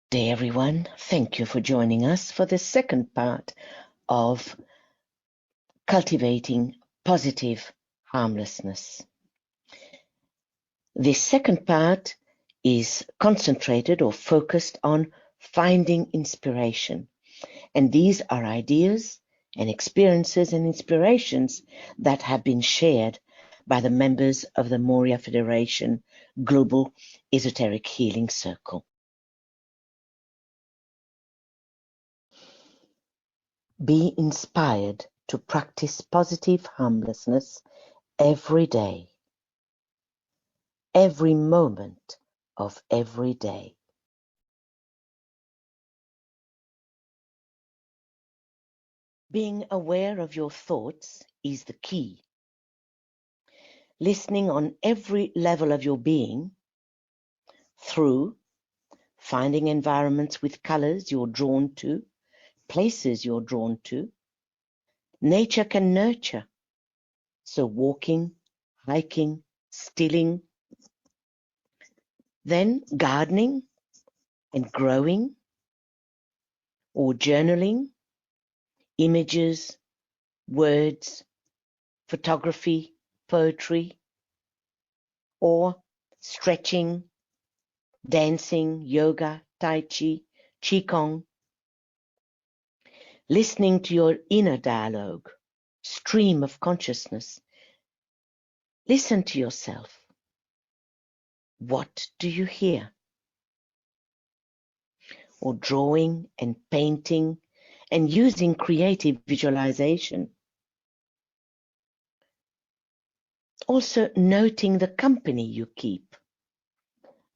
Day, everyone. Thank you for joining us for the second part of Cultivating Positive Harmlessness. This second part is concentrated or focused on finding inspiration. And these are ideas and experiences and inspirations that have been shared by the members of the Moria Federation Global Esoteric Healing Circle. Be inspired to practice positive harmlessness every day, every moment of every day. Being aware of your thoughts is the key. Listening on every level of your being through finding environments with colors you're drawn to, places you're drawn to. Nature can nurture. So walking, hiking, stilling, then gardening and growing, or journaling, images, words, photography, poetry, or stretching, dancing, yoga, tai chi, qigong. Listening to your inner dialogue, stream of consciousness. Listen to yourself. What do you hear? Or drawing and painting and using creative visualization. Also noting the company you keep.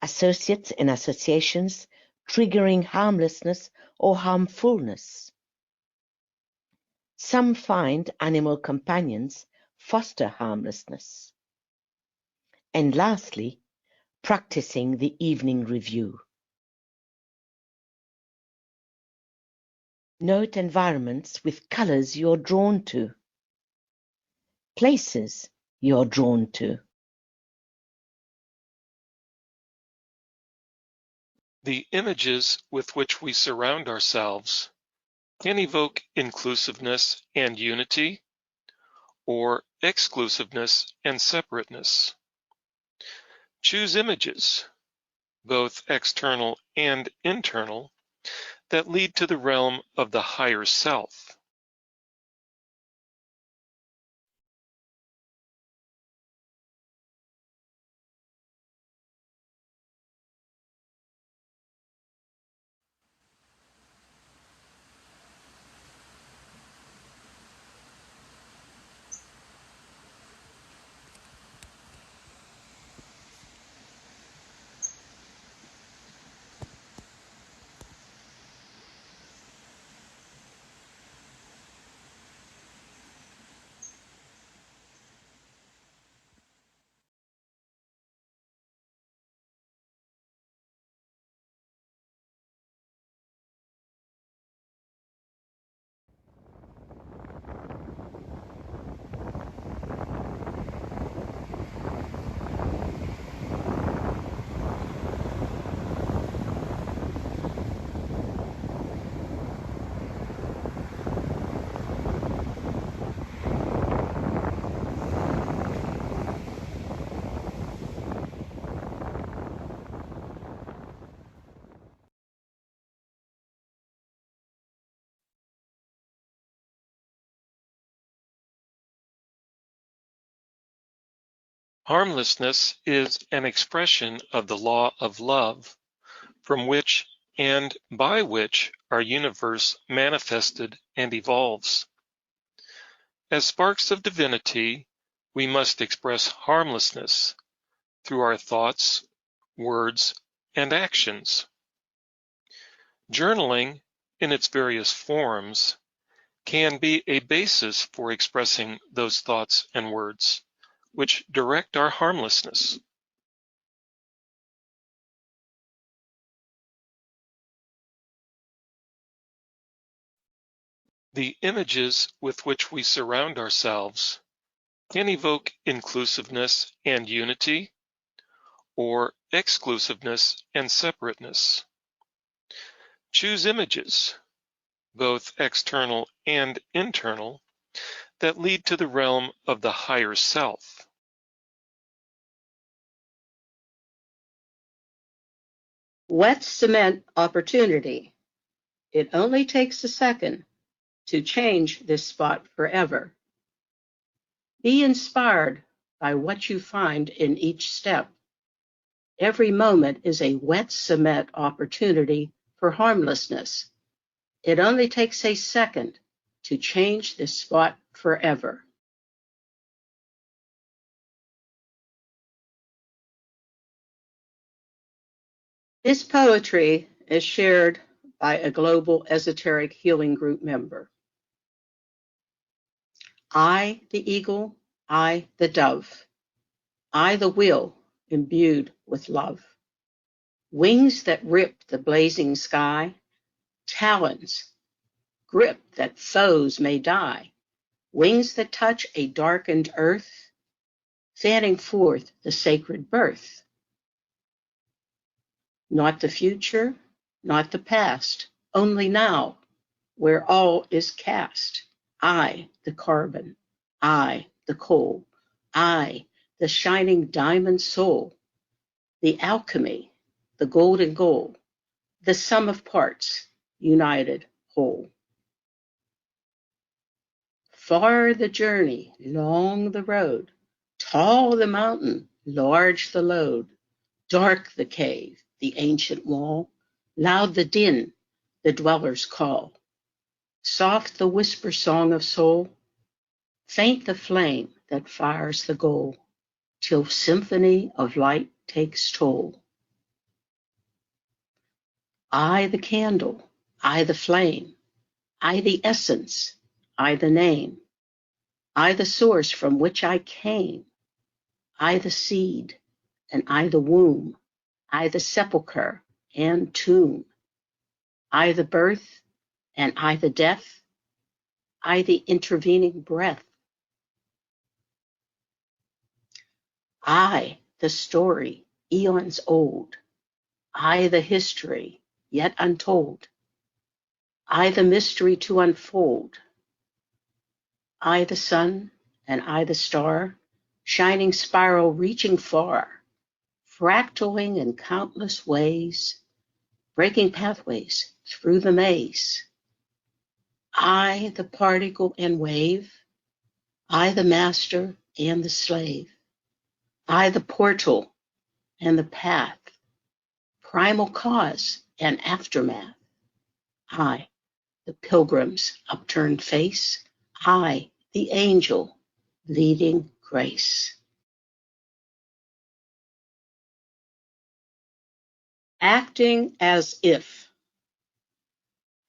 Associates and associations triggering harmlessness or harmfulness. Some find animal companions foster harmlessness. And lastly, practicing the evening review. Note environments with colors you're drawn to. Places you're drawn to. The images with which we surround ourselves can evoke inclusiveness and unity, or exclusiveness and separateness. Choose images, both external and internal, that lead to the realm of the higher self. Harmlessness is an expression of the law of love, from which and by which our universe manifested and evolves. As sparks of divinity, we must express harmlessness through our thoughts, words, and actions. Journaling, in its various forms, can be a basis for expressing those thoughts and words, which direct our harmlessness. The images with which we surround ourselves can evoke inclusiveness and unity, or exclusiveness and separateness. Choose images, both external and internal, that lead to the realm of the higher self. Wet cement opportunity. It only takes a second to change this spot forever. Be inspired by what you find in each step. Every moment is a wet cement opportunity for harmlessness. It only takes a second to change this spot forever. This poetry is shared by a global esoteric healing group member. I, the eagle, I, the dove, I, the wheel, imbued with love. Wings that rip the blazing sky, talons, grip that foes may die, wings that touch a darkened earth, fanning forth the sacred birth. Not the future, not the past, only now, where all is cast. I, the carbon, I, the coal, I, the shining diamond soul, the alchemy, the golden goal, the sum of parts, united whole. Far the journey, long the road, tall the mountain, large the load, dark the cave, the ancient wall, loud the din, the dwellers call, soft the whisper song of soul, faint the flame that fires the goal, till symphony of light takes toll. I the candle, I the flame, I the essence, I the name, I the source from which I came, I the seed, and I the womb, I the sepulchre and tomb, I the birth, and I the death, I the intervening breath, I the story, eons old, I the history, yet untold, I the mystery to unfold, I the sun, and I the star, shining spiral reaching far, fractaling in countless ways, breaking pathways through the maze. I the particle and wave, I the master and the slave, I the portal and the path, primal cause and aftermath. I, the pilgrim's upturned face, I, the angel leading grace. Acting as if.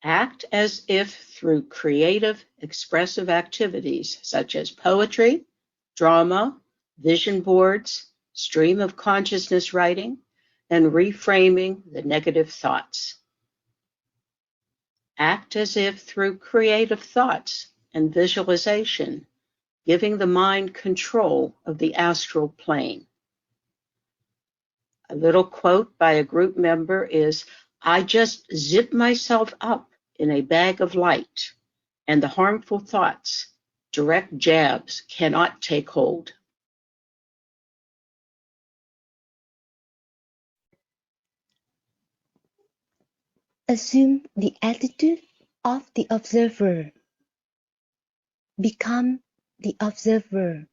Act as if through creative, expressive activities such as poetry, drama, vision boards, stream of consciousness writing, and reframing the negative thoughts. Act as if through creative thoughts and visualization, giving the mind control of the astral plane. A little quote by a group member is, I just zip myself up in a bag of light, and the harmful thoughts, direct jabs, cannot take hold. Assume the attitude of the observer. Become the observer.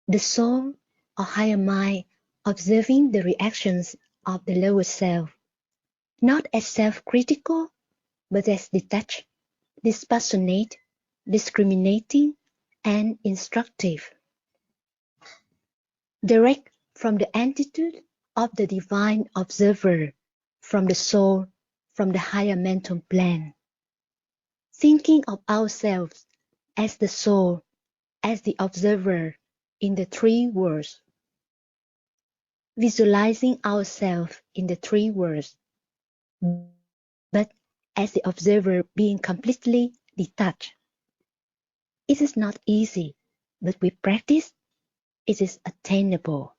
The soul or higher mind observing the reactions of the lower self, not as self-critical, but as detached, dispassionate, discriminating, and instructive. Direct from the attitude of the divine observer, from the soul, from the higher mental plane. Thinking of ourselves as the soul, as the observer in the three worlds. Visualizing ourselves in the three worlds, but as the observer being completely detached. It is not easy, but with practice, it is attainable.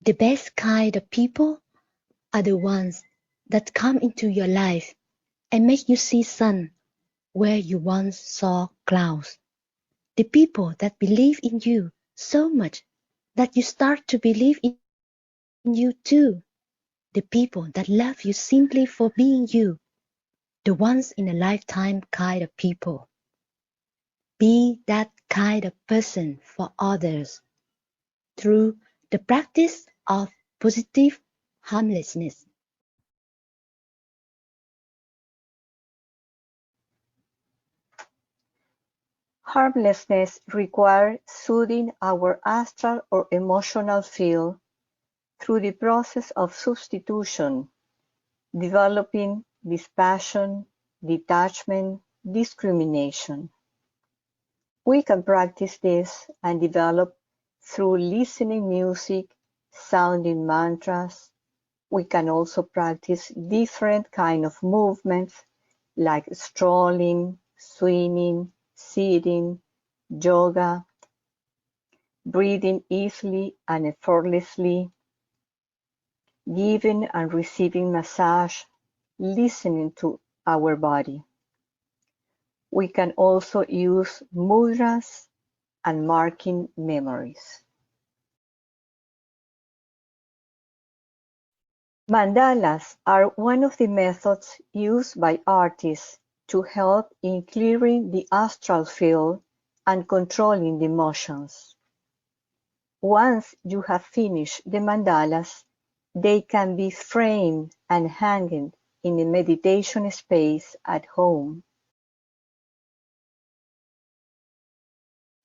The best kind of people are the ones that come into your life and make you see sun where you once saw clouds. The people that believe in you so much that you start to believe in you too. The people that love you simply for being you. The once in a lifetime kind of people. Be that kind of person for others through the practice of positive harmlessness. Harmlessness requires soothing our astral or emotional field through the process of substitution, developing dispassion, detachment, discrimination. We can practice this and develop through listening music, sounding mantras. We can also practice different kinds of movements like strolling, swimming, sitting, yoga, breathing easily and effortlessly, giving and receiving massage, listening to our body. We can also use mudras and marking memories. Mandalas are one of the methods used by artists to help in clearing the astral field and controlling the emotions. Once you have finished the mandalas, they can be framed and hanged in a meditation space at home.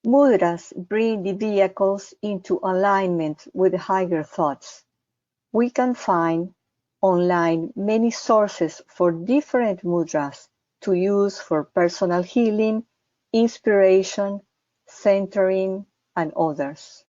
Mudras bring the vehicles into alignment with higher thoughts. We can find online many sources for different mudras to use for personal healing, inspiration, centering, and others.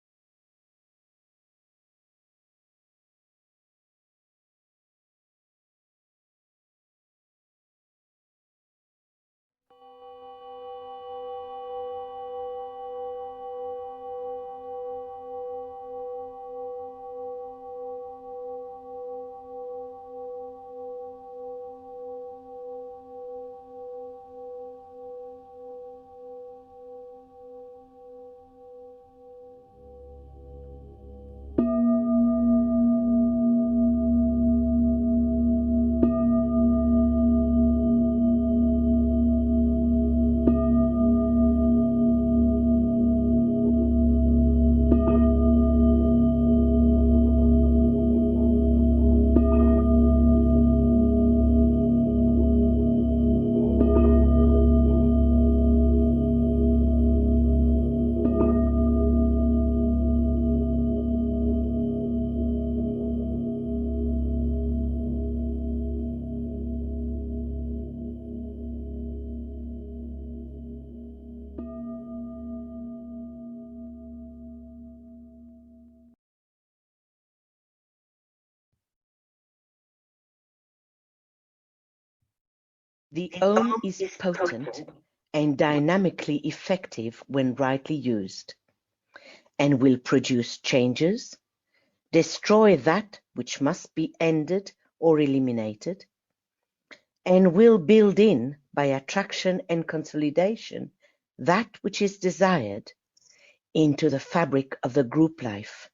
The Om is potent and dynamically effective when rightly used, and will produce changes, destroy that which must be ended or eliminated, and will build in, by attraction and consolidation, that which is desired into the fabric of the group life,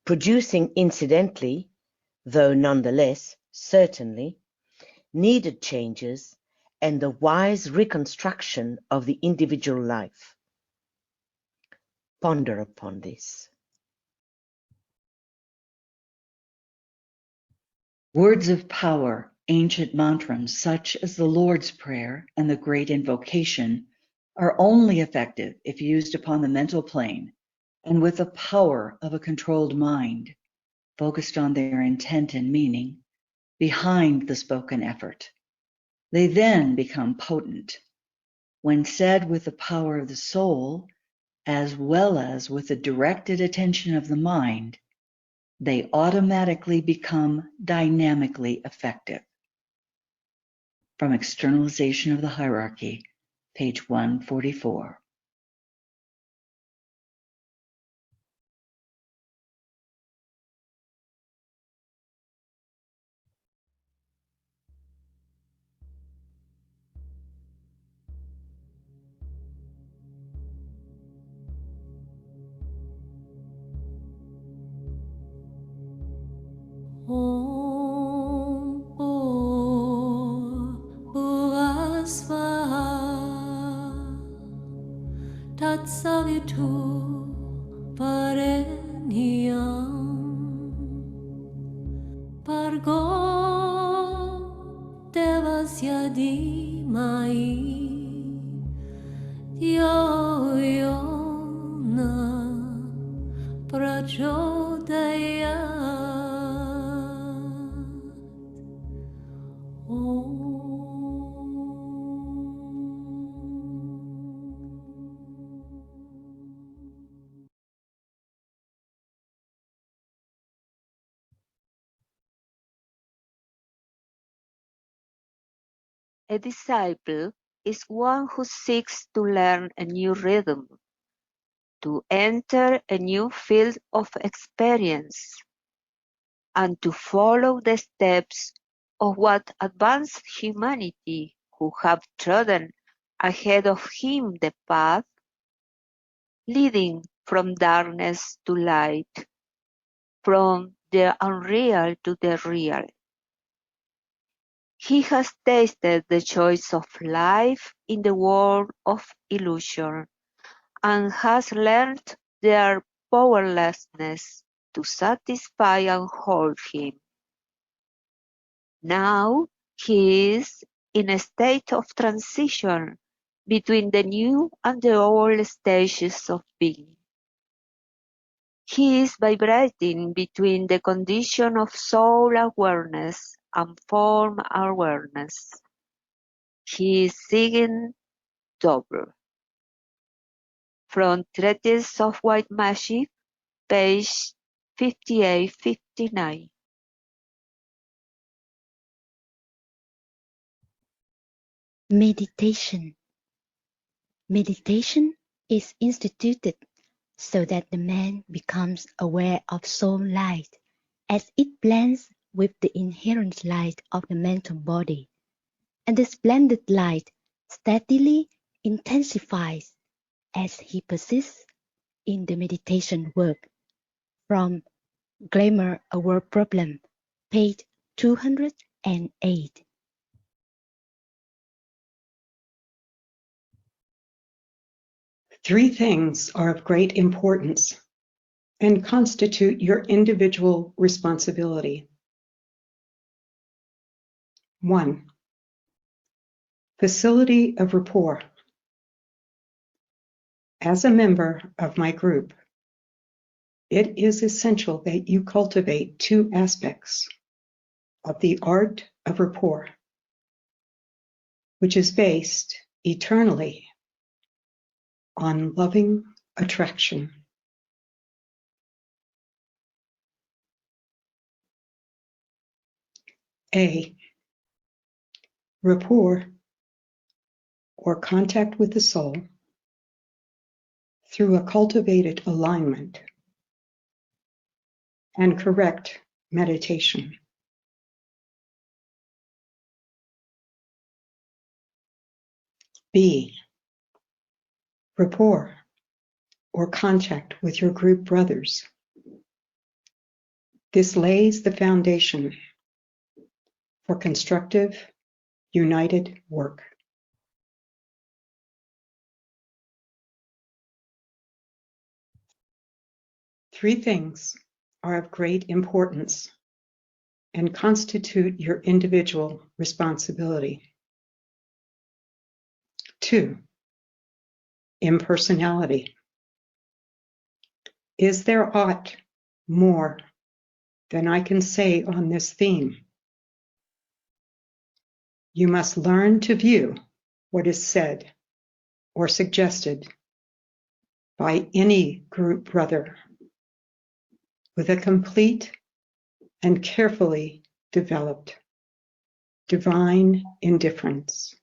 producing incidentally, though nonetheless certainly, needed changes and the wise reconstruction of the individual life. Ponder upon this. Words of power, ancient mantras such as the Lord's Prayer and the Great Invocation are only effective if used upon the mental plane and with the power of a controlled mind, focused on their intent and meaning behind the spoken effort. They then become potent. When said with the power of the soul, as well as with the directed attention of the mind, they automatically become dynamically effective. From Externalization of the Hierarchy, page 144. solitude perennial. Pargo devasya di mai Yoyona prachodayat A disciple is one who seeks to learn a new rhythm, to enter a new field of experience, and to follow the steps of what advanced humanity who have trodden ahead of him the path leading from darkness to light, from the unreal to the real. He has tasted the joys of life in the world of illusion, and has learned their powerlessness to satisfy and hold him. Now he is in a state of transition between the new and the old stages of being. He is vibrating between the condition of soul awareness and form awareness. He is seeing double. From Treatise of White Magic, page 58-59. Meditation. Meditation is instituted so that the man becomes aware of soul light as it blends with the inherent light of the mental body, and this blended light steadily intensifies as he persists in the meditation work. From Glamour a World Problem, page 208. Three things are of great importance and constitute your individual responsibility. 1. Facility of rapport. As a member of my group, it is essential that you cultivate two aspects of the art of rapport, which is based eternally on loving attraction. A. Rapport, or contact with the soul, through a cultivated alignment and correct meditation. B. Rapport, or contact with your group brothers. This lays the foundation for constructive, united work. Three things are of great importance and constitute your individual responsibility. 2. Impersonality. Is there aught more than I can say on this theme? You must learn to view what is said or suggested by any group brother with a complete and carefully developed divine indifference.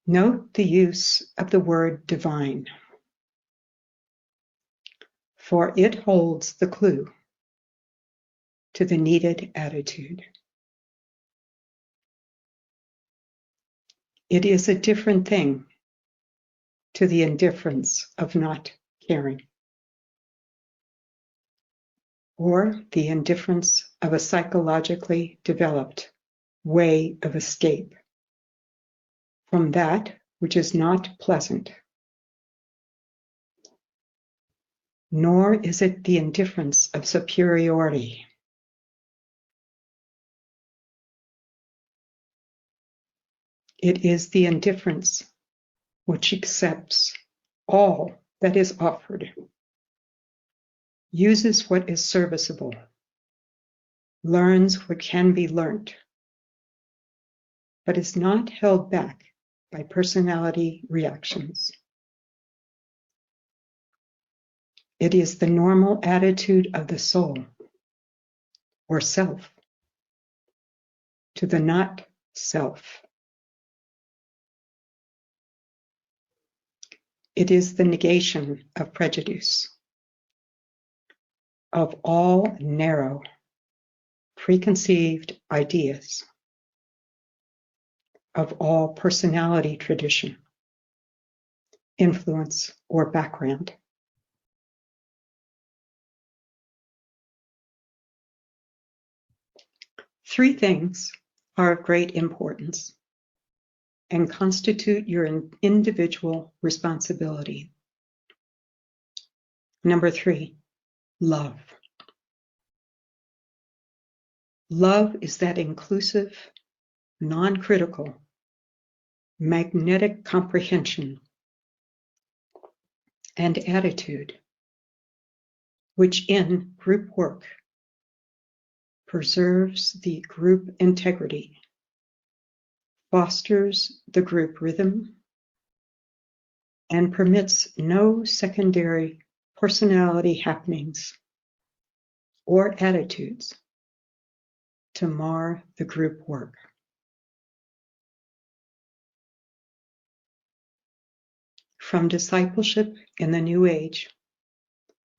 Note the use of the word divine, for it holds the clue to the needed attitude. It is a different thing to the indifference of not caring, or the indifference of a psychologically developed way of escape from that which is not pleasant. Nor is it the indifference of superiority. It is the indifference which accepts all that is offered, uses what is serviceable, learns what can be learnt, but is not held back by personality reactions. It is the normal attitude of the soul, or self, to the not self. It is the negation of prejudice, of all narrow, preconceived ideas, of all personality tradition, influence, or background. Three things are of great importance and constitute your individual responsibility. Number 3, love. Love is that inclusive, non-critical, magnetic comprehension and attitude, which in group work preserves the group integrity, fosters the group rhythm, and permits no secondary personality happenings or attitudes to mar the group work. From Discipleship in the New Age,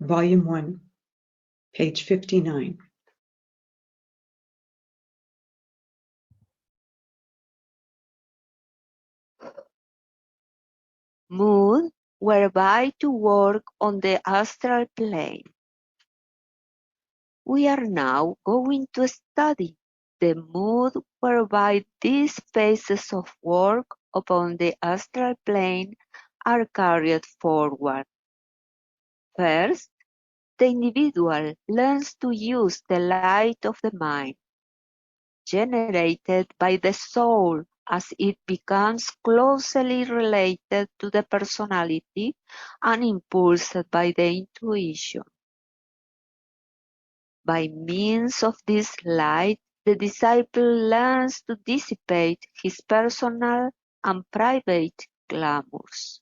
Volume 1, page 59. Mood whereby to work on the astral plane. We are now going to study the mood whereby these phases of work upon the astral plane are carried forward. First, the individual learns to use the light of the mind, generated by the soul as it becomes closely related to the personality and impulsed by the intuition. By means of this light, the disciple learns to dissipate his personal and private glamours.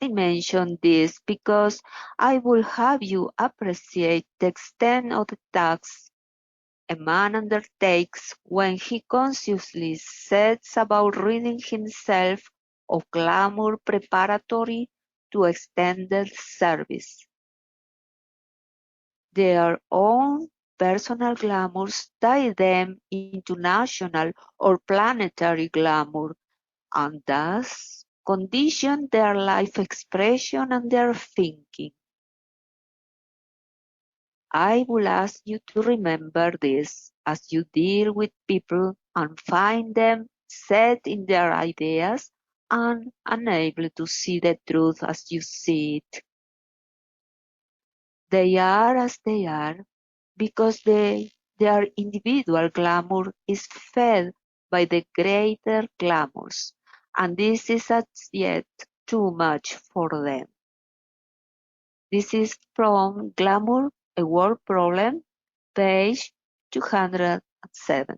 I mention this because I will have you appreciate the extent of the task a man undertakes when he consciously sets about ridding himself of glamour preparatory to extended service. Their own personal glamours tie them into national or planetary glamour, and thus condition their life expression and their thinking. I will ask you to remember this as you deal with people and find them set in their ideas and unable to see the truth as you see it. They are as they are because their individual glamour is fed by the greater glamours, and this is as yet too much for them. This is from Glamour, a World Problem, page 207.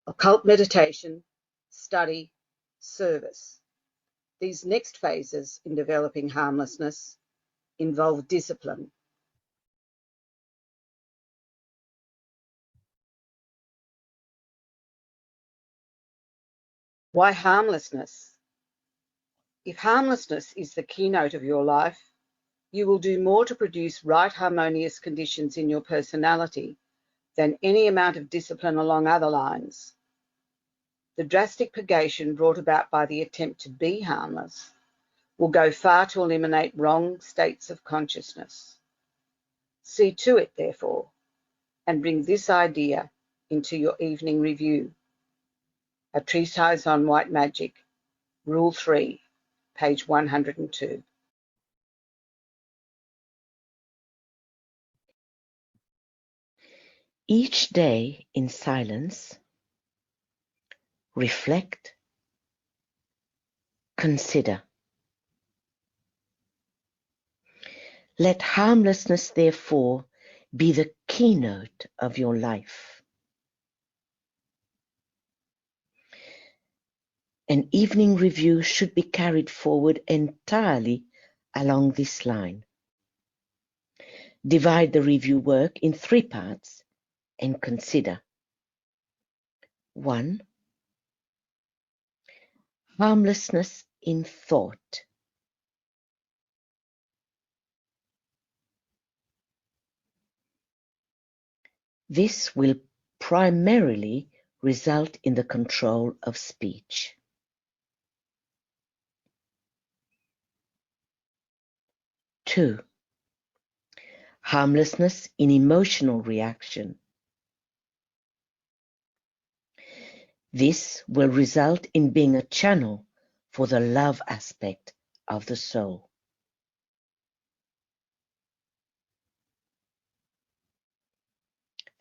Occult meditation, study, service. These next phases in developing harmlessness involve discipline. Why harmlessness? If harmlessness is the keynote of your life, you will do more to produce right harmonious conditions in your personality than any amount of discipline along other lines. The drastic purgation brought about by the attempt to be harmless will go far to eliminate wrong states of consciousness. See to it, therefore, and bring this idea into your evening review. A Treatise on White Magic, Rule 3, page 102. Each day in silence, reflect, consider. Let harmlessness, therefore, be the keynote of your life. An evening review should be carried forward entirely along this line. Divide the review work in 3 parts and consider. 1. Harmlessness in thought. This will primarily result in the control of speech. 2. Harmlessness in emotional reaction. This will result in being a channel for the love aspect of the soul.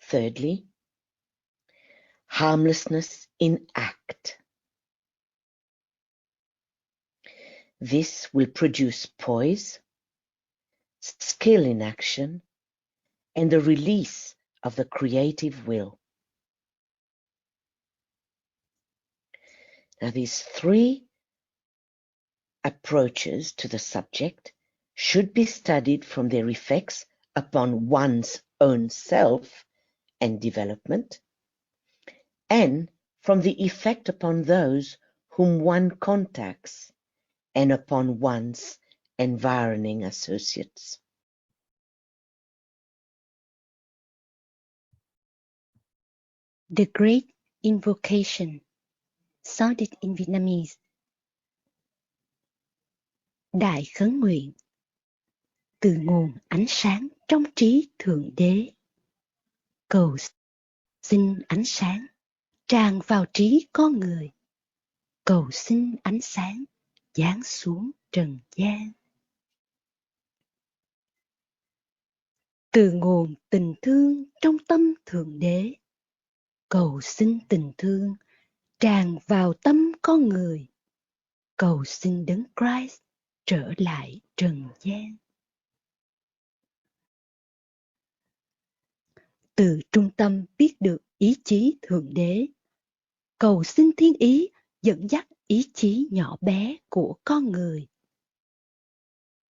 Thirdly, harmlessness in act. This will produce poise, skill in action, and the release of the creative will. Now, these 3 approaches to the subject should be studied from their effects upon one's own self and development, and from the effect upon those whom one contacts and upon one's environing associates. The Great Invocation, sounded in Vietnamese. Đại khấn nguyện, từ nguồn ánh sáng trong trí Thượng Đế. Cầu xin ánh sáng tràn vào trí con người. Cầu xin ánh sáng giáng xuống trần gian. Từ nguồn tình thương trong tâm Thượng Đế. Cầu xin tình thương tràn vào tâm con người. Cầu xin Đấng Christ trở lại trần gian. Từ trung tâm biết được ý chí Thượng Đế. Cầu xin thiên ý dẫn dắt ý chí nhỏ bé của con người.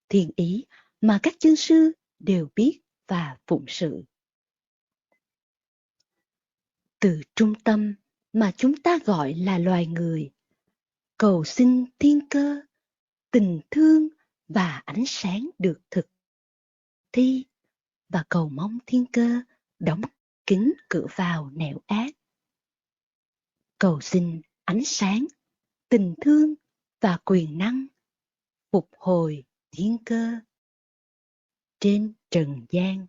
Thiên ý mà các chân sư đều biết và phụng sự. Từ trung tâm mà chúng ta gọi là loài người. Cầu xin thiên cơ, tình thương và ánh sáng được thực thi, và cầu mong thiên cơ đóng kín cửa vào nẻo ác. Cầu xin ánh sáng, tình thương và quyền năng phục hồi thiên cơ trên trần gian.